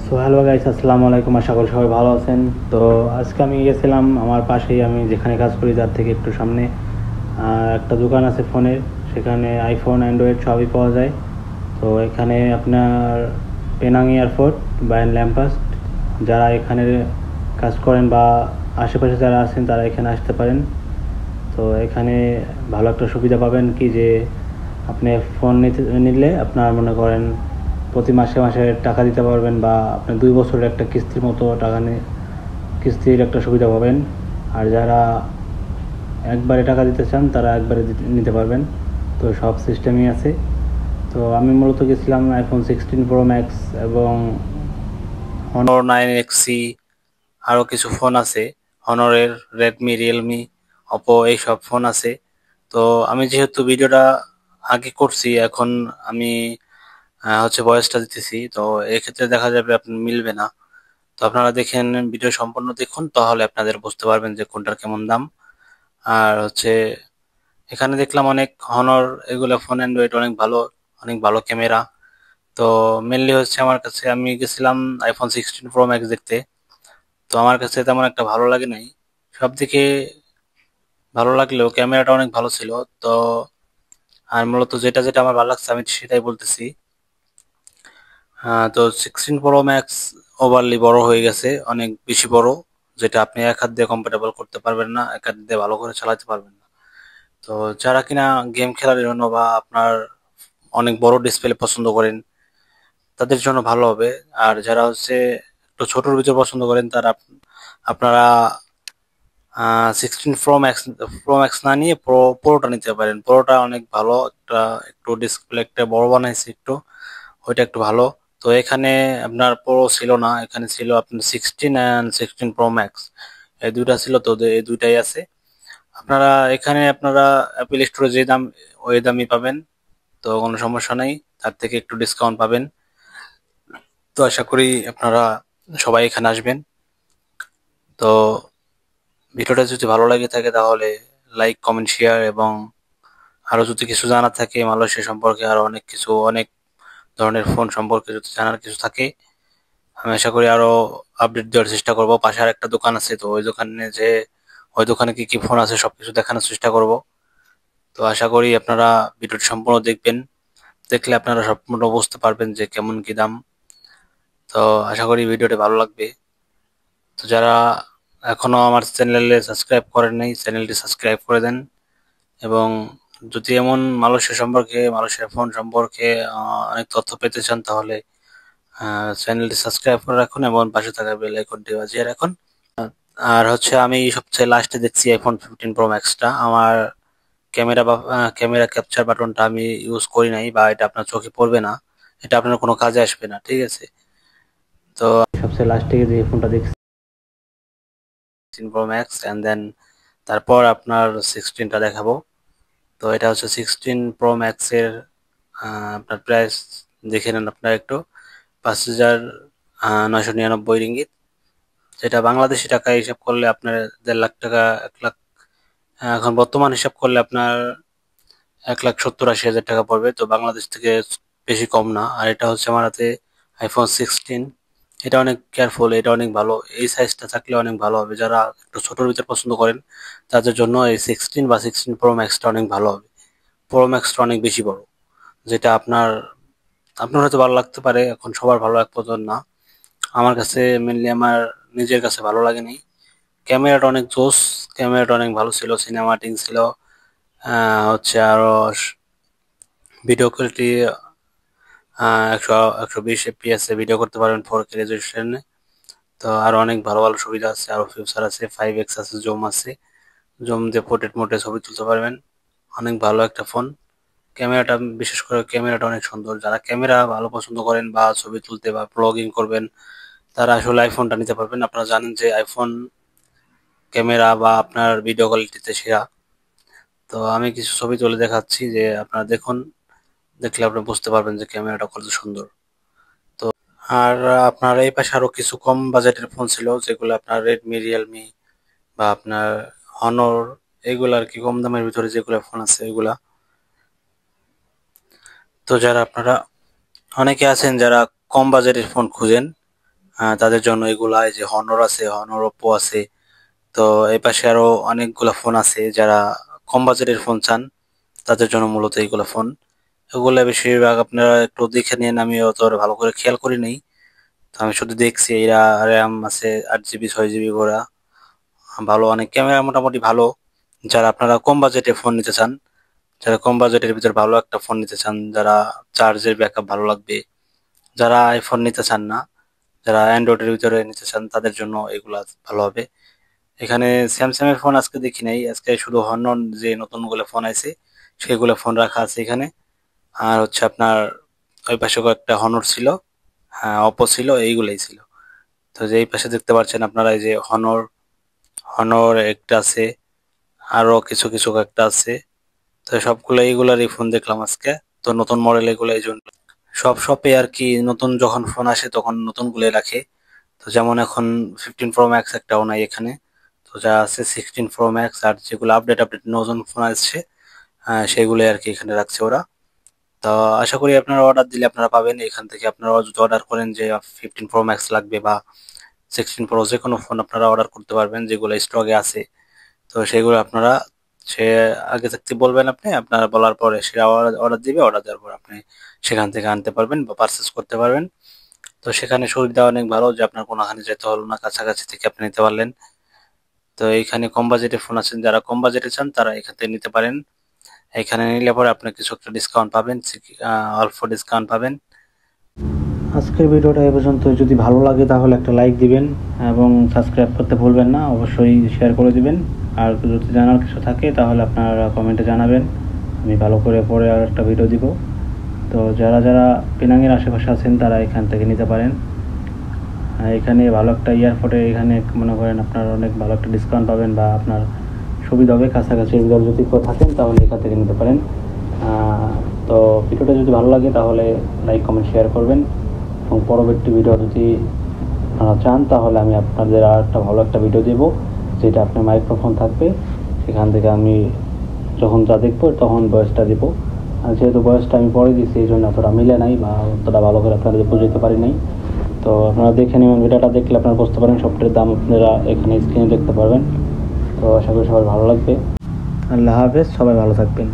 So hello guys, আসসালামু আলাইকুম। আশা করি সবাই ভালো আছেন। তো আজকে আমি গেছিলাম আমার পাশেই, আমি যেখানে কাজ করি তার থেকে একটু সামনে একটা দোকান আছে ফোনের। সেখানে আইফোন, অ্যান্ড্রয়েড সবই পাওয়া যায়। তো এখানে আপনার পেনাং এয়ারপোর্ট বা ল্যাম্পাস্ট, যারা এখানে কাজ করেন বা আশেপাশে যারা আছেন তারা এখানে আসতে পারেন। তো এখানে ভালো একটা সুবিধা পাবেন কি, যে আপনি ফোন নিলে আপনার মনে করেন প্রতি মাসে মাসে টাকা দিতে পারবেন, বা আপনি 2 বছরের একটা কিস্তির মতো টাকা কিস্তির একটা সুবিধা পাবেন। আর যারা একবারে টাকা দিতে চান তারা একবারে নিতে পারবেন। তো সব সিস্টেমই আছে। তো আমি মূলত গেছিলাম আইফোন 16 প্রো ম্যাক্স এবং Honor 9X আরও কিছু ফোন আছে। হনরের রেডমি, রিয়েলমি, অপো এইসব ফোন আছে। তো আমি যেহেতু ভিডিওটা আগে করছি, এখন আমি ভয়েসটা দিতেছি, তো এক্ষেত্রে দেখা যাবে আপনার মিলবে না। তো আপনারা দেখেন, ভিডিও সম্পূর্ণ দেখুন, তাহলে আপনাদের বুঝতে পারবেন যে কোনটার কেমন দাম। আর এখানে দেখলাম অনেক হনর, এগুলো ফোন অ্যান্ড্রয়েড অনেক ভালো, অনেক ভালো ক্যামেরা। তো মেনলি আমার কাছে, আমি গেছিলাম iPhone 16 Pro Max দেখতে। তো আমার কাছে তেমন একটা ভালো লাগে নাই। সব দিকে ভালো লাগলেও ক্যামেরাটা অনেক ভালো ছিল। তো আর মূলত যেটা যেটা আমার ভালো লাগছে আমি সেটাই বলতেছি। তো 16 Pro Max ওভারলি বড় হয়ে গেছে, অনেক বেশি বড়, যেটা আপনি এক হাত দিয়ে কম্পারেবল করতে পারবেন না, এক হাত দিয়ে ভালো করে চালাতে পারবেন না। তো যারা কিনা গেম খেলার জন্য বা আপনার অনেক বড় ডিসপ্লে পছন্দ করেন, তাদের জন্য ভালো হবে। আর যারা একটু ছোটর ভিতর পছন্দ করেন, তারা আপনারা 16 প্রো ম্যাক্স না নিয়ে প্রোটা নিতে পারেন। প্রোটা অনেক ভালো, একটু ডিসপ্লে একটা বড় বানাইছে একটু, ওইটা একটু ভালো। তো এখানে আপনার প্রো ছিল না, এখানে ছিল আপনার 16 and 16 Pro Max, এই দুইটা ছিল। তো এই দুইটাই আছে। আপনারা অ্যাপেল স্টোরে যে দাম, ওই দামই পাবেন। তো কোনো সমস্যা নেই, তার থেকে একটু ডিসকাউন্ট পাবেন। তো আশা করি আপনারা সবাই এখানে আসবেন। তো ভিডিওটা যদি ভালো লাগে থাকে, তাহলে লাইক, কমেন্ট, শেয়ার, এবং আরো যদি কিছু জানার থাকে মালয়েশিয়া সম্পর্কে, আরো অনেক কিছু, অনেক ধরনের ফোন সম্পর্কে যদি জানার কিছু থাকে, আমি আশা করি আরো আপডেট দেওয়ার চেষ্টা করব। পাশে আর একটা দোকান আছে, তো ওই দোকানে কি কি ফোন আছে সবকিছু দেখানোর চেষ্টা করব। তো আশা করি আপনারা ভিডিওটি সম্পূর্ণ দেখবেন, দেখলে আপনারা সম্পূর্ণ বুঝতে পারবেন যে কেমন কি দাম। তো আশা করি ভিডিওটি ভালো লাগবে। তো যারা এখনো আমার চ্যানেলে সাবস্ক্রাইব করেন নাই, চ্যানেলটি সাবস্ক্রাইব করে দেন। এবং যদি এমন মালয়েশিয়ার ফোন সম্পর্কে অনেক তথ্য পেতে চান, তাহলে চ্যানেলটি সাবস্ক্রাইব করে রাখুন এবং পাশে থাকা বেল আইকনটি বাজিয়ে রাখুন। আর আমি সবচেয়ে লাস্টে দেখছি iPhone 15 Pro Max টা। আমার ক্যামেরা ক্যাপচার বাটনটা আমি ইউজ করি নাই, বা এটা আপনার চোখে পড়বে না, এটা আপনার কোনো কাজে আসবে না, ঠিক আছে? তো সবচেয়ে লাস্টে যে ফোনটা দেখছি 16 Pro Max, অ্যান্ড দেন তারপর আপনার 16টা দেখাবো। তো এটা 16 Pro Max এর আপনার প্রাইস দেখে নেন আপনার একটু, 5,999 রিঙ্গিত, যেটা বাংলাদেশি টাকায় হিসাব করলে আপনার 1.5 লাখ টাকা, 1 লাখ, এখন বর্তমান হিসাব করলে আপনার 1,70,80,000 টাকা পড়বে। তো বাংলাদেশ থেকে বেশি কম না। আর এটা আমার হাতে iPhone 16, এটা অনেক কেয়ারফুল, এটা অনেক ভালো। এই সাইজটা থাকলে অনেক ভালো হবে। যারা একটু ছোটোর ভিতর পছন্দ করেন, তাদের জন্য এই 16 বা 16 Pro Max টা অনেক ভালো হবে। প্রো ম্যাক্সটা অনেক বেশি বড়, যেটা আপনার হয়তো ভালো লাগতে পারে, এখন সবার ভালো এক পছন্দ না। আমার কাছে মেনলি আমার নিজের কাছে ভালো লাগেনি। ক্যামেরাটা অনেক জোস, ক্যামেরাটা অনেক ভালো ছিল, সিনেমাটিক ছিল। আরো ভিডিও কোয়ালিটি 120 FPS এ ভিডিও করতে পারবেন, 4K রেজলিউশনে। তো আরো অনেক ভালো ভালো সুবিধা আছে, আরো ফিউচার আছে, 5x আছে, জুম আছে, জুম দিয়ে পোর্ট্রেট মোডে ছবি তুলতে পারবেন। অনেক ভালো একটা ফোন। ক্যামেরাটা, বিশেষ করে ক্যামেরাটা অনেক সুন্দর। যারা ক্যামেরা ভালো পছন্দ করেন বা ছবি তুলতে বা ব্লগিং করবেন, তারা আসলে আইফোনটা নিতে পারবেন। আপনারা জানেন যে আইফোন ক্যামেরা বা আপনার ভিডিও কোয়ালিটিতে সেরা। তো আমি কিছু ছবি তুলে দেখাচ্ছি, যে আপনারা দেখুন, দেখলে আপনি বুঝতে পারবেন যে ক্যামেরাটা কত সুন্দর। তো আর আপনার এই পাশে আরো কিছু কম বাজেটের ফোন ছিল, যেগুলো আপনার রেডমি, রিয়েলমি বা আপনার হনর, এগুলো আর কি, কম দামের ভিতরে যেগুলো ফোন আছে এগুলা। তো যারা আপনারা অনেকে আছেন যারা কম বাজেটের ফোন খুঁজেন, তাদের জন্য এগুলা, এই যে হনর আছে, হনর, ওপো আছে। তো এই পাশে আরো অনেকগুলা ফোন আছে, যারা কম বাজেটের ফোন চান তাদের জন্য মূলত এইগুলা ফোন। এগুলা বেশিরভাগ আপনারা একটু দেখে নিন, আমি অত ভালো করে খেয়াল করি নাই। তো আমি শুধু দেখছি এরা র্যাম আছে 8 জিবি 6 জিবি করে, ভালো, অনেক ক্যামেরা মোটামুটি ভালো। যারা আপনারা কম বাজেটে ফোন নিতে চান, যারা কম বাজেটের ভিতর ভালো একটা ফোন নিতে চান, যারা চার্জের ব্যাকআপ ভালো লাগবে, যারা আইফোন নিতে চান না, যারা অ্যান্ড্রয়েডের ভিতরে নিতে চান, তাদের জন্য এগুলা ভালো হবে। এখানে স্যামসাং এর ফোন আজকে দেখি নাই, আজকে শুধু হনর যে নতুন গুলো ফোন আছে সেগুলো ফোন রাখা আছে এখানে। আর হচ্ছে আপনার ওই পাশে কয়েকটা হনর ছিল, হ্যাঁ অপো ছিল, এইগুলাই ছিল। তো যে এই পাশে দেখতে পাচ্ছেন আপনারা, এই যে হনর, হনর একটা আছে, আরো কিছু কিছু একটা আছে। তো সবগুলো এইগুলারই ফোন দেখলাম আজকে। তো নতুন মডেল এগুলো, এই জন্য সব শপে আর কি নতুন যখন ফোন আসে তখন নতুন গুলো রাখে। তো যেমন এখন 15 প্রো ম্যাক্স একটাও নাই এখানে। তো যা আছে 16 প্রো ম্যাক্স, আর যেগুলো আপডেট আপডেট নতুন ফোন আসছে সেগুলো আর কি এখানে রাখছে ওরা। তো আশা করি আপনারা অর্ডার দিলে আপনারা পাবেন এখান থেকে। আপনারা যদি অর্ডার করেন যে 15 প্রো ম্যাক্স লাগবে বা 16 প্রো, যে কোনো ফোন আপনারা অর্ডার করতে পারবেন যেগুলো স্টকে আছে। তো সেগুলো আপনারা, সে আগে থাকতে বলবেন, আপনি আপনারা বলার পরে সে অর্ডার দিবে, অর্ডার দেওয়ার পর আপনি সেখান থেকে আনতে পারবেন বা পারচেস করতে পারবেন। তো সেখানে সুবিধা অনেক ভালো যে আপনার কোনোখানে যেতে হলো না, কাছাকাছি থেকে আপনি নিতে পারলেন। তো এইখানে কম বাজেটের ফোন আছেন, যারা কম বাজেটে চান তারা এখান থেকে নিতে পারেন। এখানে নিলে পরে আপনি কিছু একটা ডিসকাউন্ট পাবেন, অল্প ডিসকাউন্ট পাবেন। আজকের ভিডিওটা এ পর্যন্ত। যদি ভালো লাগে তাহলে একটা লাইক দিবেন এবং সাবস্ক্রাইব করতে ভুলবেন না, অবশ্যই শেয়ার করে দিবেন। আর যদি জানার কিছু থাকে তাহলে আপনারা কমেন্টে জানাবেন, আমি ভালো করে পরে আর একটা ভিডিও দিব। তো যারা যারা পেনাংয়ের আশেপাশে আছেন তারা এখান থেকে নিতে পারেন। এখানে ভালো একটা এয়ারপোর্টে এখানে মনে করেন আপনার অনেক ভালো একটা ডিসকাউন্ট পাবেন বা আপনার সুবিধা হবে। কাছাকাছি ভিতরে যদি কেউ থাকেন তাহলে এখান থেকে নিতে পারেন। তো ভিডিওটা যদি ভালো লাগে তাহলে লাইক কমেন্ট শেয়ার করবেন, এবং পরবর্তী ভিডিও যদি আপনারা চান তাহলে আমি আপনাদের আর একটা ভালো একটা ভিডিও দেবো, যেটা আপনার মাইক্রোফোন থাকবে, সেখান থেকে আমি যখন যা দেখবো তখন ভয়েসটা দেবো। আর যেহেতু ভয়েসটা আমি পরে দিচ্ছি এই জন্য অতটা মিলে নাই বা অতটা ভালো করে আপনাদের বুঝতে পারি নাই। তো আপনারা দেখে নেবেন, ভিডিওটা দেখলে আপনারা বুঝতে পারেন। সফটওয়্যারের দাম আপনারা এখানে স্ক্রিনে দেখতে পারবেন। তো আশা করি সবাই ভালো লাগবে। আল্লাহ হাফেজ, সবাই ভালো থাকবেন।